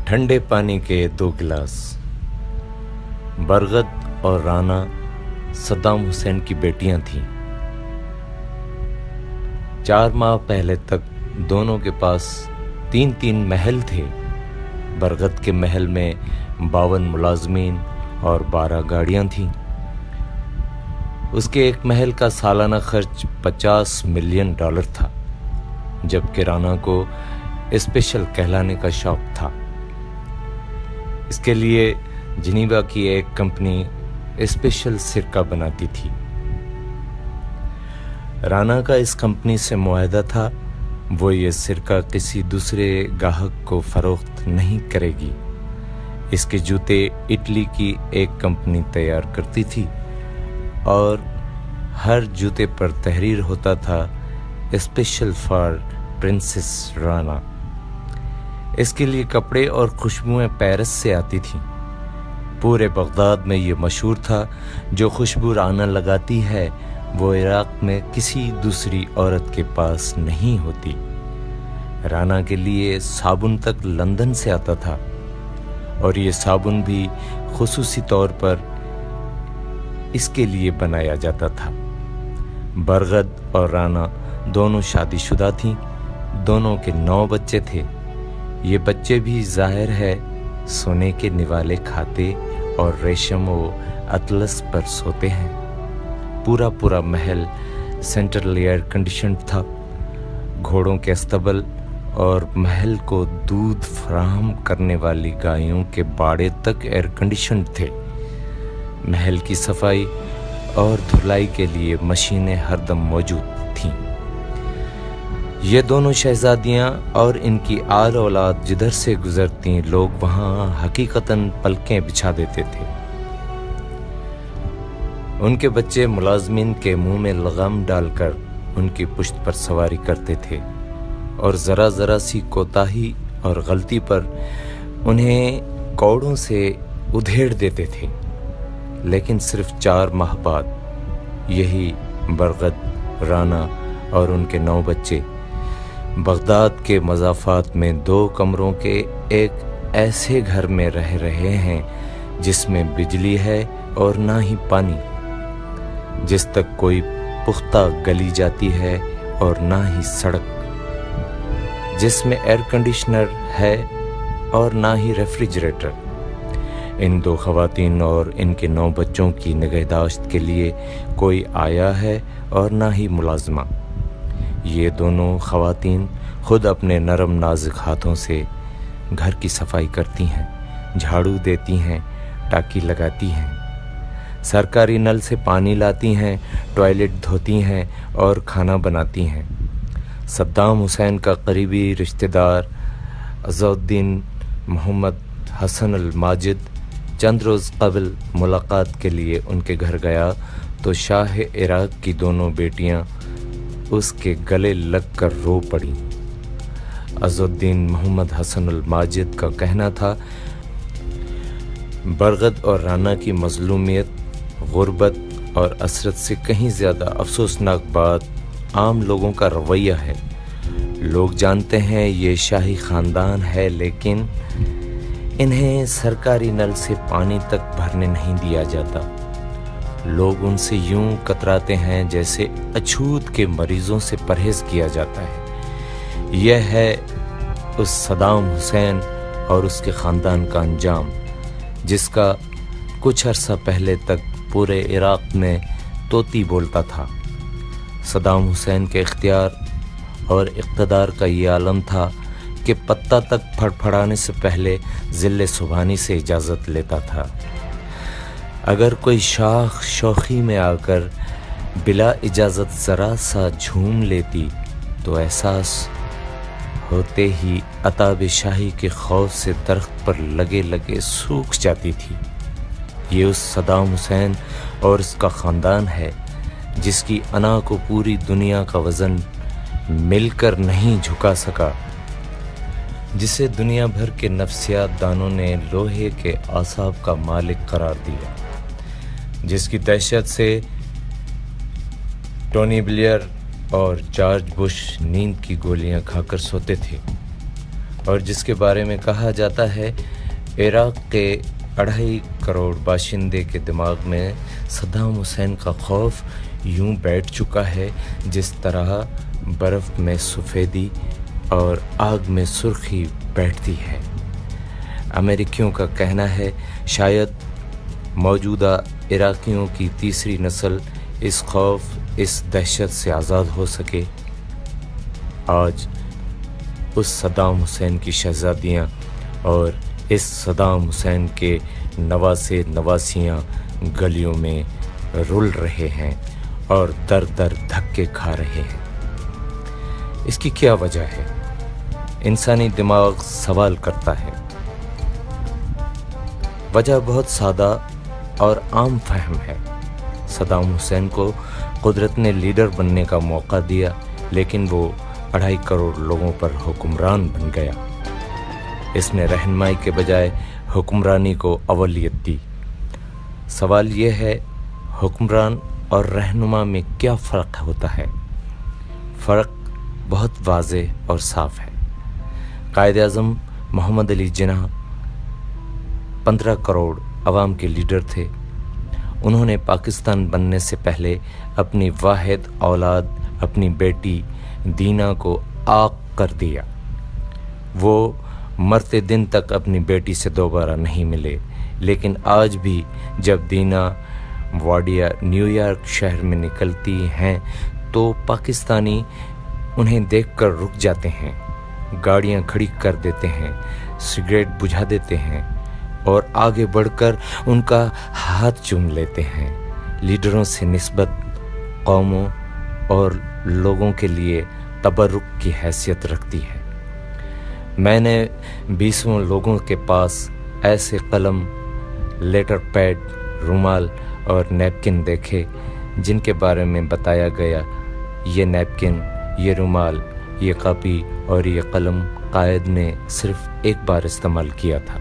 ٹھنڈے پانی کے 2 گلاس۔ برغد اور رانا صدام حسین کی بیٹیاں تھیں۔ 4 ماہ پہلے تک دونوں کے پاس 3 محل تھے۔ برغد کے محل میں 52 ملازمین اور 12 گاڑیاں تھیں۔ اس کے ایک محل کا سالانہ خرچ $50 ملین تھا، جبکہ رانا کو اسپیشل کہلانے کا شوق تھا۔ اس کے لیے جنیوا کی ایک کمپنی اسپیشل سرکہ بناتی تھی۔ رانا کا اس کمپنی سے معاہدہ تھا، وہ یہ سرکہ کسی دوسرے گاہک کو فروخت نہیں کرے گی۔ اس کے جوتے اٹلی کی ایک کمپنی تیار کرتی تھی اور ہر جوتے پر تحریر ہوتا تھا اسپیشل فار پرنسس رانا۔ اس کے لیے کپڑے اور خوشبوئیں پیرس سے آتی تھیں۔ پورے بغداد میں یہ مشہور تھا، جو خوشبو رانا لگاتی ہے وہ عراق میں کسی دوسری عورت کے پاس نہیں ہوتی۔ رانا کے لیے صابن تک لندن سے آتا تھا، اور یہ صابن بھی خصوصی طور پر اس کے لیے بنایا جاتا تھا۔ برغد اور رانا دونوں شادی شدہ تھیں۔ دونوں کے 9 بچے تھے۔ یہ بچے بھی ظاہر ہے سونے کے نوالے کھاتے اور ریشم و اطلس پر سوتے ہیں۔ پورا محل سینٹرل ایئر کنڈیشنڈ تھا۔ گھوڑوں کے استبل اور محل کو دودھ فراہم کرنے والی گایوں کے باڑے تک ایئر کنڈیشنڈ تھے۔ محل کی صفائی اور دھلائی کے لیے مشینیں ہر دم موجود تھیں۔ یہ دونوں شہزادیاں اور ان کی آل اولاد جدھر سے گزرتی لوگ وہاں حقیقتاً پلکیں بچھا دیتے تھے۔ ان کے بچے ملازمین کے منہ میں لگام ڈال کر ان کی پشت پر سواری کرتے تھے، اور ذرا سی کوتاہی اور غلطی پر انہیں کوڑوں سے ادھیڑ دیتے تھے۔ لیکن صرف 4 ماہ بعد یہی برغد، رانا اور ان کے 9 بچے بغداد کے مضافات میں 2 کمروں کے ایک ایسے گھر میں رہ رہے ہیں جس میں بجلی ہے اور نہ ہی پانی، جس تک کوئی پختہ گلی جاتی ہے اور نہ ہی سڑک، جس میں ایئر کنڈیشنر ہے اور نہ ہی ریفریجریٹر۔ ان 2 خواتین اور ان کے 9 بچوں کی نگہداشت کے لیے کوئی آیا ہے اور نہ ہی ملازمہ۔ یہ دونوں خواتین خود اپنے نرم نازک ہاتھوں سے گھر کی صفائی کرتی ہیں، جھاڑو دیتی ہیں، ٹاکی لگاتی ہیں، سرکاری نل سے پانی لاتی ہیں، ٹوائلٹ دھوتی ہیں اور کھانا بناتی ہیں۔ صدام حسین کا قریبی رشتہ دار عزالدین محمد حسن الماجد چند روز قبل ملاقات کے لیے ان کے گھر گیا تو شاہ عراق کی دونوں بیٹیاں اس کے گلے لگ کر رو پڑیں۔ عزالدین محمد حسن الماجد کا کہنا تھا، برغد اور رانا کی مظلومیت، غربت اور اسرت سے کہیں زیادہ افسوسناک بات عام لوگوں کا رویہ ہے۔ لوگ جانتے ہیں یہ شاہی خاندان ہے، لیکن انہیں سرکاری نل سے پانی تک بھرنے نہیں دیا جاتا۔ لوگ ان سے یوں کتراتے ہیں جیسے اچھوت کے مریضوں سے پرہیز کیا جاتا ہے۔ یہ ہے اس صدام حسین اور اس کے خاندان کا انجام، جس کا کچھ عرصہ پہلے تک پورے عراق میں طوطی بولتا تھا۔ صدام حسین کے اختیار اور اقتدار کا یہ عالم تھا کہ پتہ تک پھڑپھڑانے سے پہلے ذل سبحانی سے اجازت لیتا تھا۔ اگر کوئی شاخ شوخی میں آ کر بلا اجازت ذرا سا جھوم لیتی تو احساس ہوتے ہی عتاب شاہی کے خوف سے درخت پر لگے سوکھ جاتی تھی۔ یہ اس صدام حسین اور اس کا خاندان ہے جس کی انا کو پوری دنیا کا وزن مل کر نہیں جھکا سکا، جسے دنیا بھر کے نفسیات دانوں نے لوہے کے اعصاب کا مالک قرار دیا، جس کی دہشت سے ٹونی بلیئر اور جارج بش نیند کی گولیاں کھا کر سوتے تھے، اور جس کے بارے میں کہا جاتا ہے عراق کے 2.5 کروڑ باشندے کے دماغ میں صدام حسین کا خوف یوں بیٹھ چکا ہے جس طرح برف میں سفیدی اور آگ میں سرخی بیٹھتی ہے۔ امریکیوں کا کہنا ہے شاید موجودہ عراقیوں کی تیسری نسل اس خوف، اس دہشت سے آزاد ہو سکے۔ آج اس صدام حسین کی شہزادیاں اور اس صدام حسین کے نواسے نواسیاں گلیوں میں رل رہے ہیں اور در در دھکے کھا رہے ہیں۔ اس کی کیا وجہ ہے؟ انسانی دماغ سوال کرتا ہے۔ وجہ بہت سادہ اور عام فہم ہے۔ صدام حسین کو قدرت نے لیڈر بننے کا موقع دیا، لیکن وہ 2.5 کروڑ لوگوں پر حکمران بن گیا۔ اس نے رہنمائی کے بجائے حکمرانی کو اولویت دی۔ سوال یہ ہے، حکمران اور رہنما میں کیا فرق ہوتا ہے؟ فرق بہت واضح اور صاف ہے۔ قائد اعظم محمد علی جناح 15 کروڑ عوام کے لیڈر تھے۔ انہوں نے پاکستان بننے سے پہلے اپنی واحد اولاد اپنی بیٹی دینا کو عاق کر دیا۔ وہ مرتے دن تک اپنی بیٹی سے دوبارہ نہیں ملے، لیکن آج بھی جب دینا واڈیا نیو یارک شہر میں نکلتی ہیں تو پاکستانی انہیں دیکھ کر رک جاتے ہیں، گاڑیاں کھڑی کر دیتے ہیں، سگریٹ بجھا دیتے ہیں اور آگے بڑھ کر ان کا ہاتھ چوم لیتے ہیں۔ لیڈروں سے نسبت قوموں اور لوگوں کے لیے تبرک کی حیثیت رکھتی ہے۔ میں نے 20 لوگوں کے پاس ایسے قلم، لیٹر پیڈ، رومال اور نیپکن دیکھے جن کے بارے میں بتایا گیا یہ نیپکن، یہ رومال، یہ کاپی اور یہ قلم قائد نے صرف ایک بار استعمال کیا تھا۔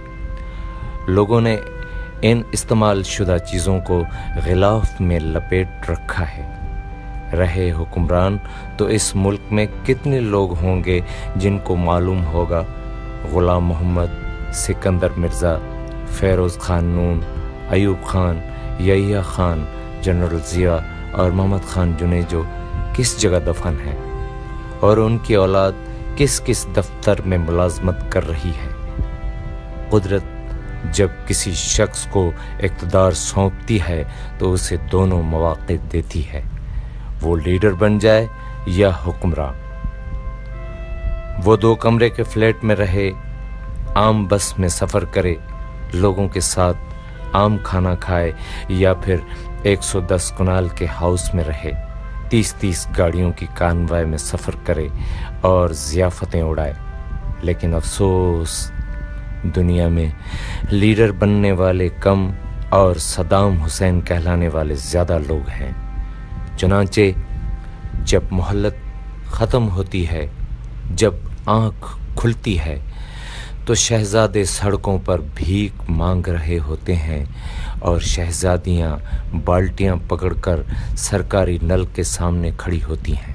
لوگوں نے ان استعمال شدہ چیزوں کو غلاف میں لپیٹ رکھا ہے۔ رہے حکمران تو اس ملک میں کتنے لوگ ہوں گے جن کو معلوم ہوگا غلام محمد، سکندر مرزا، فیروز خان نون، ایوب خان، یحییٰ خان، جنرل ضیاء اور محمد خان جنیجو کس جگہ دفن ہیں اور ان کی اولاد کس کس دفتر میں ملازمت کر رہی ہے۔ قدرت جب کسی شخص کو اقتدار سونپتی ہے تو اسے دونوں مواقع دیتی ہے، وہ لیڈر بن جائے یا حکمران۔ وہ 2 کمرے کے فلیٹ میں رہے، عام بس میں سفر کرے، لوگوں کے ساتھ عام کھانا کھائے، یا پھر 110 کنال کے ہاؤس میں رہے، 30 گاڑیوں کی کانوائے میں سفر کرے اور ضیافتیں اڑائے۔ لیکن افسوس، دنیا میں لیڈر بننے والے کم اور صدام حسین کہلانے والے زیادہ لوگ ہیں۔ چنانچہ جب مہلت ختم ہوتی ہے، جب آنکھ کھلتی ہے تو شہزادے سڑکوں پر بھیک مانگ رہے ہوتے ہیں اور شہزادیاں بالٹیاں پکڑ کر سرکاری نل کے سامنے کھڑی ہوتی ہیں۔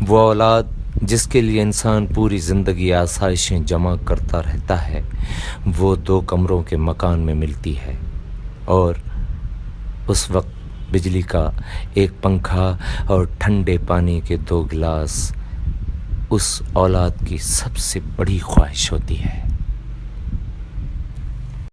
وہ اولاد جس کے لیے انسان پوری زندگی آسائشیں جمع کرتا رہتا ہے، وہ 2 کمروں کے مکان میں ملتی ہے، اور اس وقت بجلی کا 1 پنکھا اور ٹھنڈے پانی کے 2 گلاس اس اولاد کی سب سے بڑی خواہش ہوتی ہے۔